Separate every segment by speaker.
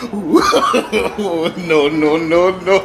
Speaker 1: No, no, no, no.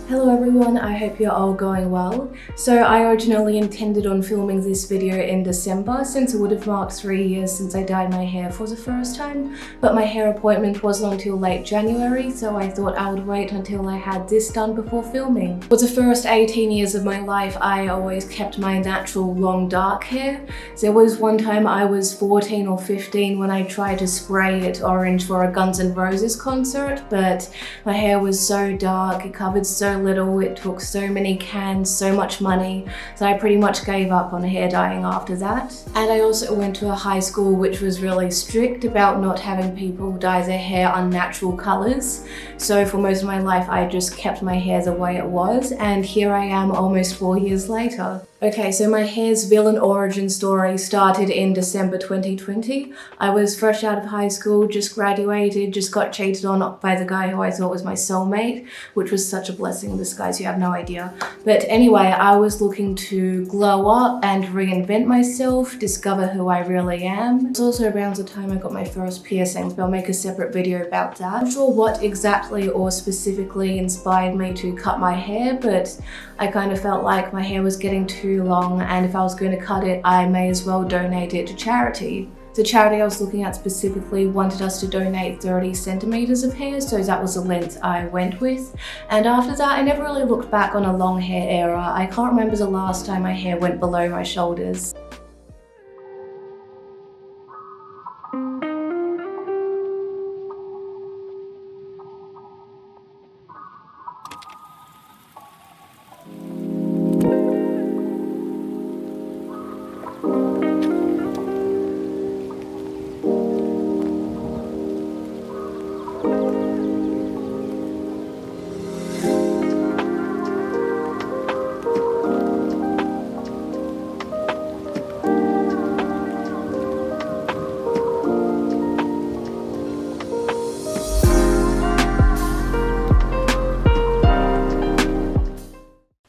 Speaker 2: Hello everyone, I hope you're all going well. So I originally intended on filming this video in December since it would have marked 3 years since I dyed my hair for the first time, but my hair appointment wasn't until late January, so I thought I would wait until I had this done before filming. For the first 18 years of my life, I always kept my natural long dark hair. There was one time I was 14 or 15 when I tried to spray it orange for a Guns N' Roses concert, but my hair was so dark, it covered so little, it took so many cans, so much money, so I pretty much gave up on hair dyeing after that. And I also went to a high school which was really strict about not having people dye their hair unnatural colours, so for most of my life I just kept my hair the way it was, and here I am almost 4 years later. Okay, so my hair's villain origin story started in December 2020. I was fresh out of high school, just graduated, just got cheated on by the guy who I thought was my soulmate, which was such a blessing in disguise, you have no idea. But anyway, I was looking to glow up and reinvent myself, discover who I really am. It's also around the time I got my first piercings, but I'll make a separate video about that. I'm not sure what exactly or specifically inspired me to cut my hair, but I kind of felt like my hair was getting too long, and if I was going to cut it, I may as well donate it to charity. The charity I was looking at specifically wanted us to donate 30 centimeters of hair, so that was the length I went with. And after that, I never really looked back on a long hair era. I can't remember the last time my hair went below my shoulders.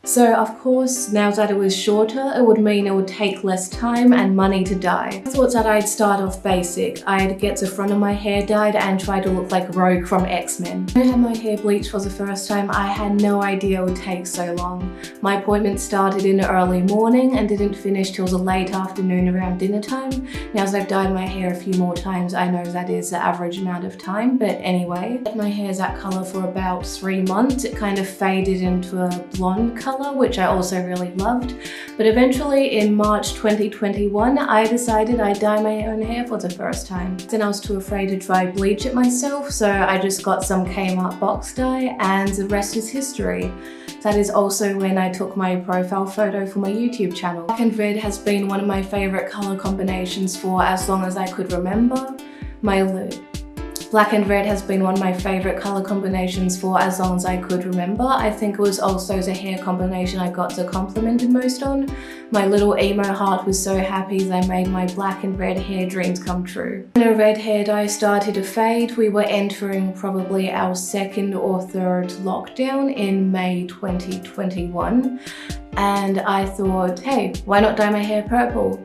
Speaker 2: So of course, now that it was shorter, it would mean it would take less time and money to dye. I thought that I'd start off basic. I'd get the front of my hair dyed and try to look like Rogue from X-Men. When I had my hair bleached for the first time, I had no idea it would take so long. My appointment started in the early morning and didn't finish till the late afternoon around dinner time. Now as I've dyed my hair a few more times, I know that is the average amount of time, but anyway. I had my hair that colour for about 3 months. It kind of faded into a blonde colour, which I also really loved. But eventually in March 2021, I decided I'd dye my own hair for the first time. Then I was too afraid to try bleach it myself, so I just got some Kmart box dye, and the rest is history. That is also when I took my profile photo for my YouTube channel. Black and red has been one of my favourite colour combinations for as long as I could remember. Black and red has been one of my favourite colour combinations for as long as I could remember. I think it was also the hair combination I got the complimented most on. My little emo heart was so happy they made my black and red hair dreams come true. When the red hair dye started to fade, we were entering probably our 2nd or 3rd lockdown in May 2021. And I thought, hey, why not dye my hair purple?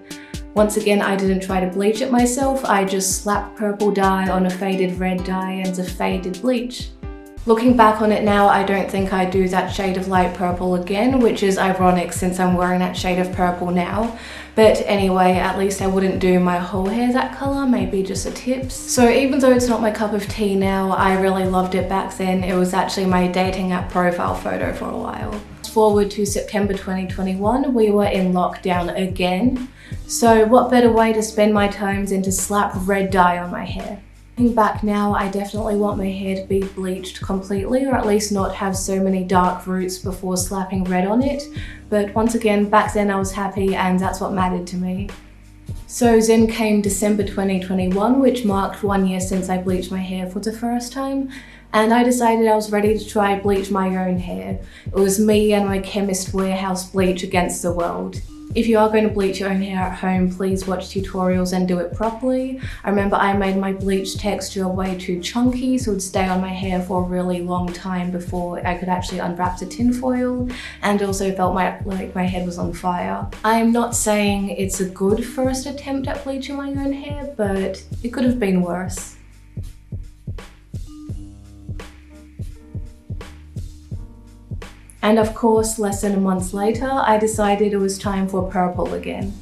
Speaker 2: Once again, I didn't try to bleach it myself, I just slapped purple dye on a faded red dye and a faded bleach. Looking back on it now, I don't think I'd do that shade of light purple again, which is ironic since I'm wearing that shade of purple now. But anyway, at least I wouldn't do my whole hair that colour, maybe just the tips. So even though it's not my cup of tea now, I really loved it back then. It was actually my dating app profile photo for a while. Fast forward to September 2021, we were in lockdown again. So what better way to spend my time than to slap red dye on my hair? Looking back now, I definitely want my hair to be bleached completely, or at least not have so many dark roots before slapping red on it. But once again, back then I was happy and that's what mattered to me. So then came December 2021, which marked 1 year since I bleached my hair for the first time. and I decided I was ready to try bleach my own hair. It was me and my Chemist Warehouse bleach against the world. If you are going to bleach your own hair at home, please watch tutorials and do it properly. I remember I made my bleach texture way too chunky, so it would stay on my hair for a really long time before I could actually unwrap the tinfoil, and also felt like my head was on fire. I am not saying it's a good first attempt at bleaching my own hair, but it could have been worse. And of course, less than a month later, I decided it was time for purple again.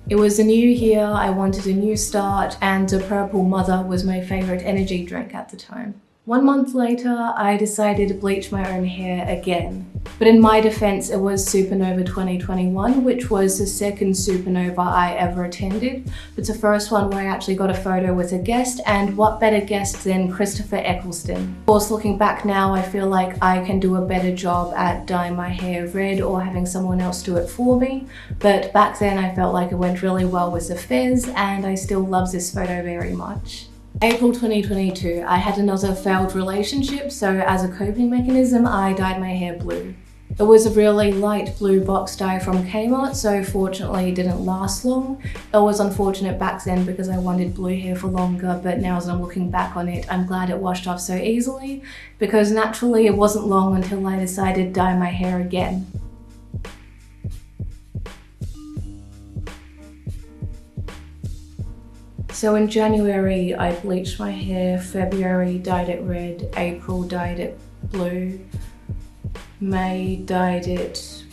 Speaker 2: It was a new year, I wanted a new start, and the Purple Mother was my favorite energy drink at the time. 1 month later, I decided to bleach my own hair again. But in my defense, it was Supernova 2021, which was the second supernova I ever attended. It's the first one where I actually got a photo with a guest, and what better guest than Christopher Eccleston. Of course, looking back now, I feel like I can do a better job at dyeing my hair red or having someone else do it for me. But back then, I felt like it went really well with the fizz, and I still love this photo very much. April 2022, I had another failed relationship, so as a coping mechanism, I dyed my hair blue. It was a really light blue box dye from Kmart, so fortunately it didn't last long. It was unfortunate back then because I wanted blue hair for longer, but now as I'm looking back on it, I'm glad it washed off so easily, because naturally it wasn't long until I decided to dye my hair again. So in January, I bleached my hair, February dyed it red, April dyed it blue, May dyed it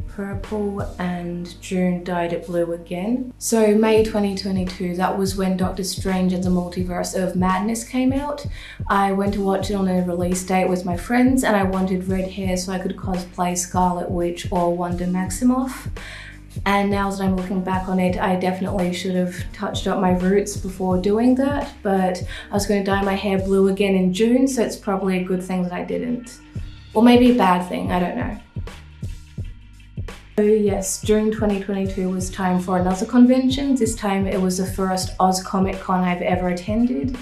Speaker 2: purple, and June dyed it blue again. So May 2022, that was when Doctor Strange and the Multiverse of Madness came out. I went to watch it on a release date with my friends, and I wanted red hair so I could cosplay Scarlet Witch or Wanda Maximoff. And now that I'm looking back on it, I definitely should have touched up my roots before doing that, but I was going to dye my hair blue again in June, so it's probably a good thing that I didn't. Or maybe a bad thing, I don't know. So yes, June 2022 was time for another convention. This time it was the first Oz Comic Con I've ever attended.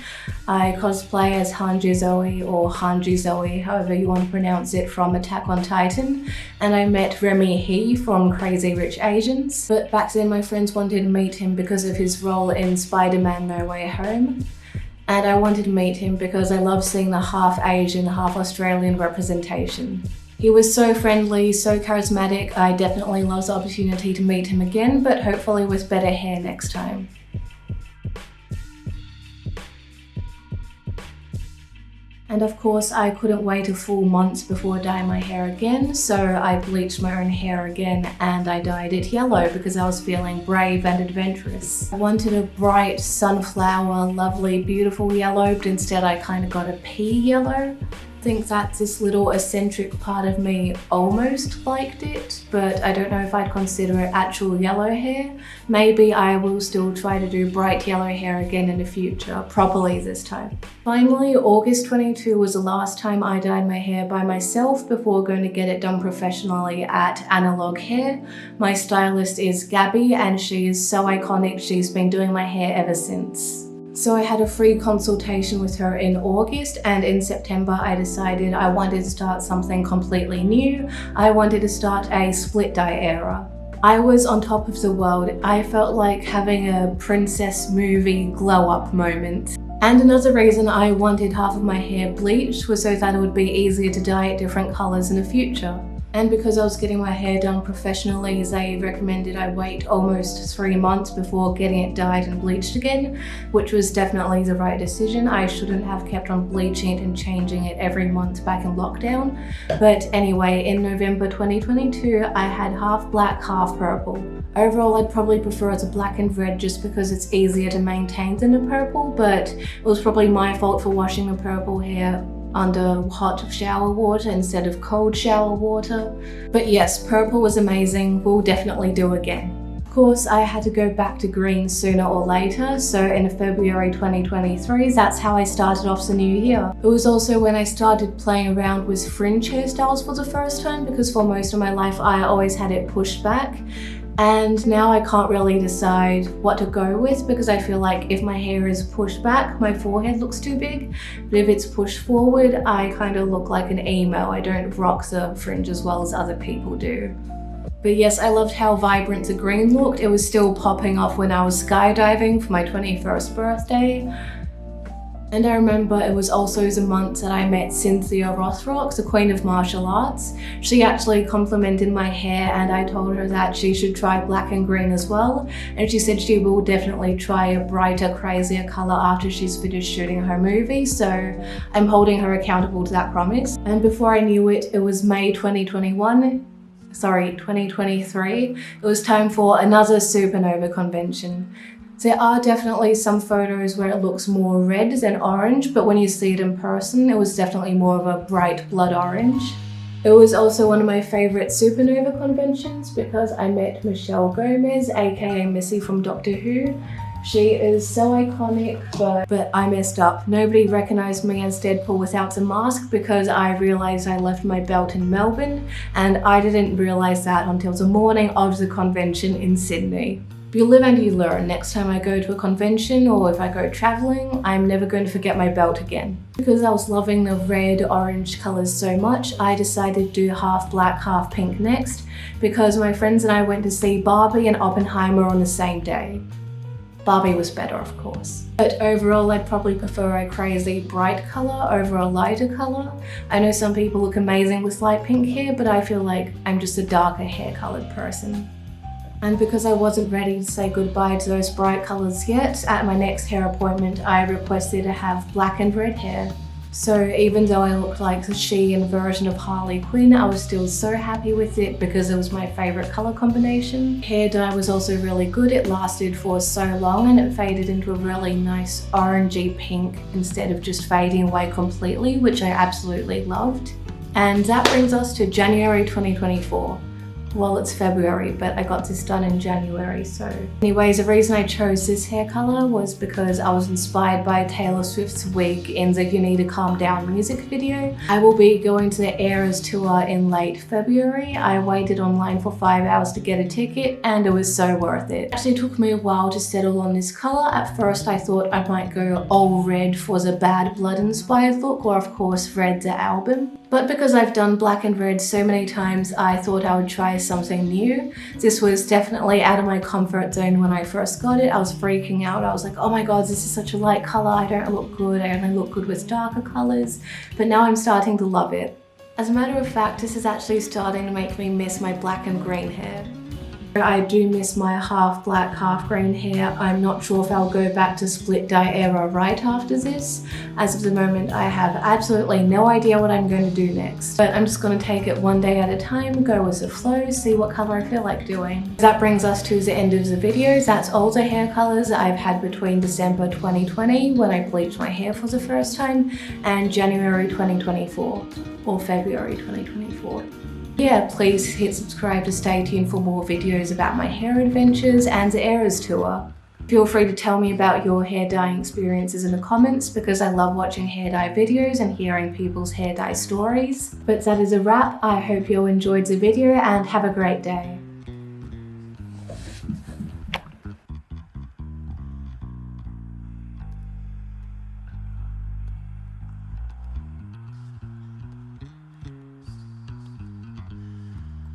Speaker 2: I cosplay as Hanji Zoe, or Hanji Zoe, however you want to pronounce it, from Attack on Titan. And I met Remy He from Crazy Rich Asians. But back then my friends wanted to meet him because of his role in Spider-Man No Way Home. And I wanted to meet him because I love seeing the half Asian, half Australian representation. He was so friendly, so charismatic. I definitely love the opportunity to meet him again, but hopefully with better hair next time. And of course, I couldn't wait a full month before dyeing my hair again, so I bleached my own hair again and I dyed it yellow because I was feeling brave and adventurous. I wanted a bright, sunflower, lovely, beautiful yellow, but instead I kind of got a pea yellow. I think that this little eccentric part of me almost liked it, but I don't know if I'd consider it actual yellow hair. Maybe I will still try to do bright yellow hair again in the future, properly this time. Finally, August 22 was the last time I dyed my hair by myself before going to get it done professionally at Analog Hair. My stylist is Gabby and she is so iconic, she's been doing my hair ever since. So I had a free consultation with her in August, and in September I decided I wanted to start something completely new. I wanted to start a split dye era. I was on top of the world. I felt like having a princess movie glow up moment. And another reason I wanted half of my hair bleached was so that it would be easier to dye it different colours in the future. And because I was getting my hair done professionally, they recommended I wait almost 3 months before getting it dyed and bleached again, which was definitely the right decision. I shouldn't have kept on bleaching it and changing it every month back in lockdown. But anyway, in November 2022, I had half black, half purple. Overall, I'd probably prefer the black and red just because it's easier to maintain than the purple, but it was probably my fault for washing the purple hair under hot shower water instead of cold shower water. But yes, purple was amazing. We'll definitely do again. Of course, I had to go back to green sooner or later, so in February 2023, that's how I started off the new year. It was also when I started playing around with fringe hairstyles for the first time, because for most of my life I always had it pushed back. And now I can't really decide what to go with, because I feel like if my hair is pushed back, my forehead looks too big. But if it's pushed forward, I kind of look like an emo. I don't rock the fringe as well as other people do. But yes, I loved how vibrant the green looked. It was still popping off when I was skydiving for my 21st birthday. And I remember it was also the month that I met Cynthia Rothrock, the Queen of Martial Arts. She actually complimented my hair, and I told her that she should try black and green as well. And she said she will definitely try a brighter, crazier color after she's finished shooting her movie. So I'm holding her accountable to that promise. And before I knew it, it was May 2023. It was time for another supernova convention. There are definitely some photos where it looks more red than orange, but when you see it in person, it was definitely more of a bright blood orange. It was also one of my favorite supernova conventions because I met Michelle Gomez, aka Missy from Doctor Who. She is so iconic, but I messed up. Nobody recognized me as Deadpool without the mask because I realized I left my belt in Melbourne, and I didn't realize that until the morning of the convention in Sydney. You live and you learn. Next time I go to a convention or if I go traveling, I'm never going to forget my belt again. Because I was loving the red, orange colors so much, I decided to do half black, half pink next, because my friends and I went to see Barbie and Oppenheimer on the same day. Barbie was better, of course. But overall, I'd probably prefer a crazy bright color over a lighter color. I know some people look amazing with light pink hair, but I feel like I'm just a darker hair colored person. And because I wasn't ready to say goodbye to those bright colors yet, at my next hair appointment, I requested to have black and red hair. So even though I looked like the Shein version of Harley Quinn, I was still so happy with it because it was my favorite color combination. Hair dye was also really good. It lasted for so long and it faded into a really nice orangey pink instead of just fading away completely, which I absolutely loved. And that brings us to January 2024. Well, it's February, but I got this done in January, so. Anyways, the reason I chose this hair color was because I was inspired by Taylor Swift's wig in the You Need to Calm Down music video. I will be going to the Eras tour in late February. I waited online for 5 hours to get a ticket, and it was so worth it. It actually took me a while to settle on this color. At first, I thought I might go all red for the Bad Blood inspired look, or of course, Red the album. But because I've done black and red so many times, I thought I would try something new. This was definitely out of my comfort zone when I first got it. I was freaking out. I was like, oh my god, this is such a light color. I don't look good. I only look good with darker colors. But now I'm starting to love it. As a matter of fact, this is actually starting to make me miss my black and green hair. I do miss my half black, half green hair. I'm not sure if I'll go back to split dye era right after this. As of the moment, I have absolutely no idea what I'm going to do next. But I'm just going to take it one day at a time, go with the flow, see what color I feel like doing. That brings us to the end of the video. That's all the hair colors I've had between December 2020, when I bleached my hair for the first time, and January 2024, or February 2024. Yeah, please hit subscribe to stay tuned for more videos about my hair adventures and the Eras tour. Feel free to tell me about your hair dyeing experiences in the comments, because I love watching hair dye videos and hearing people's hair dye stories. But that is a wrap. I hope you all enjoyed the video and have a great day.